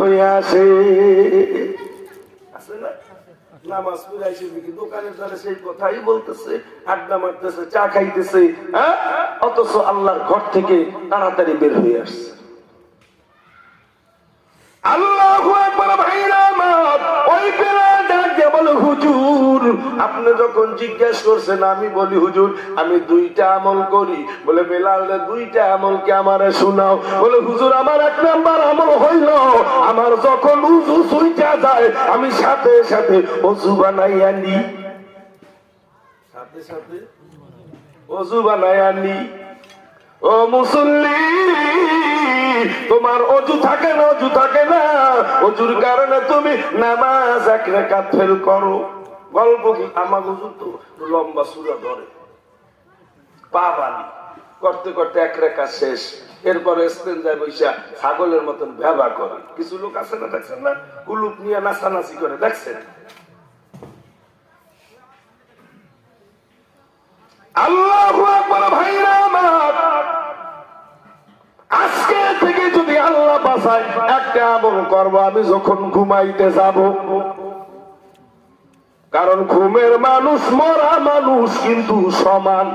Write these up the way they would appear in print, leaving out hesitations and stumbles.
হইয়া আসে না নামাজ পড়াইছে দেখি দোকানের দ্বারা সেই কথাই বলতেছে, আড্ডা মারতেছে, চা খাইতেছে, অথচ আল্লাহর ঘর থেকে তাড়াতাড়ি বের হয়ে আসছে। আল্লাহু আকবার। ভাইরা আমার, ওই বেলাল ডাক দিয়ে বলে, হুজুর আপনি যখন জিজ্ঞেস করছেন আমি বলি হুজুর আমি দুইটা আমল করি। বলে বেলাল রে দুইটা আমল কি আমারে শোনাও। বলে হুজুর আমার এক নাম্বার আমল হইল আমার যখন উযু ছুইটা যায় আমি সাথে সাথে ওযু বানাইয়া নি, সাথে সাথে ওযু বানাইয়া নি। ও মুসল্লি, তোমার অজু থাকে না, অজু থাকে না, অজুর কারণে তুমি নামাজ এক রাকাত ফেল করো। গল্প কি আমার অজু তো লম্বা সূরা ধরে, পা বানি করতে করতে এক রাকাত শেষ, এরপরে ইস্তেঞ্জায় বৈশা ছাগলের মতন ব্যবহার করে। কিছু লোক আছে না, দেখছেন না, কুলুপ নিয়ে নাচানাচি করে, দেখছেন? আল্লাহু আকবার। ভাইরা আমার, আজকে থেকে যদি আল্লাহ বাঁচায় একটা আমল করবো আমি যখন ঘুমাইতে যাব, কারণ ঘুমের মানুষ মরা মানুষ কিন্তু সমান।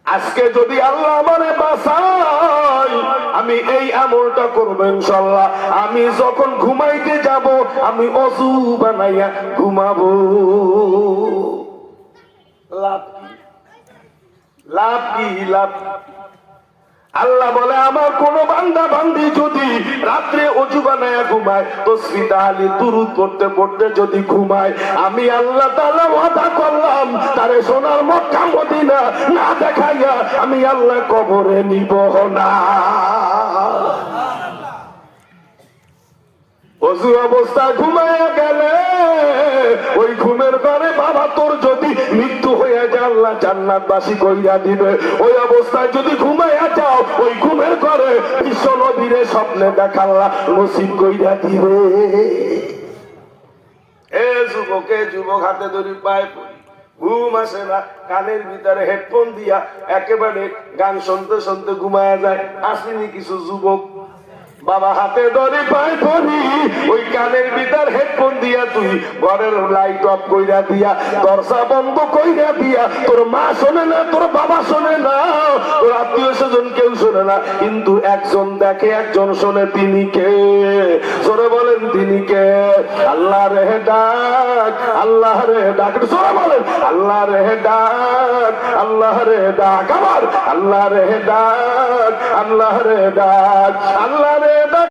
আজকে যদি আল্লাহ আমারে বাঁচায় আমি এই আমলটা করবো ইনশাআল্লাহ। আমি যখন ঘুমাইতে যাব আমি ওযু বানাইয়া ঘুমাবো। লাভ কি? লাভ কি? লাভ আল্লাহ বলে আমার কোন বান্দা বান্দি যদি রাত্রে ওযু বানায়া ঘুমায়, তাসবিহ তাহলিল দুরূদ পড়তে পড়তে যদি ঘুমায়, আমি আল্লাহ তাআলা ওয়াদা করলাম তারে সোনার মক্কা মদিনা না দেখাইয়া আমি আল্লাহ কবরে নিব না। ওযু অবস্থায় ঘুমায়া গেলে ওই ঘুমের ঘরে বাবা তোর যদি মৃত্যু হয়ে যায় আল্লাহ জান্নাতবাসী কইরা দিবে। ওই অবস্থায় যদি ঘুমায়া যাও ওই ঘুমের ঘরে বিশ্ব নবীরে স্বপ্নে দেখা আল্লাহ নসিব কইরা দিবে। এ যুবকে যুবক হাতে ধরি পায়ে পড়ি, ঘুম আসে না, কানের ভিতরে হেডফোন দিয়া একেবারে গান শুনতে শুনতে ঘুমায়া যায়। আসেনি কিছু যুবক বাবা হাতে ধরে পায়ে ধরি, ওই কানের ভিতর হেডফোন দিয়া তুই ঘরের লাইট অফ কইরা দিয়া দরজা বন্ধ কইরা দিয়া, তোর মা শোনে না, তোর বাবা শোনে না, তোর আত্মীয় স্বজন কেউ শোনে না, কিন্তু একজন দেখে একজন শোনে। তিনি কে? জোরে বলেন তিনি কে? আল্লাহ রে ডাক, আল্লাহ রে ডাক, জোরে বলেন আল্লাহ রে ডাক, আল্লাহ রে ডাক, আবার আল্লাহ রে ডাক, আল্লাহ রে ডাক, আল্লাহ রে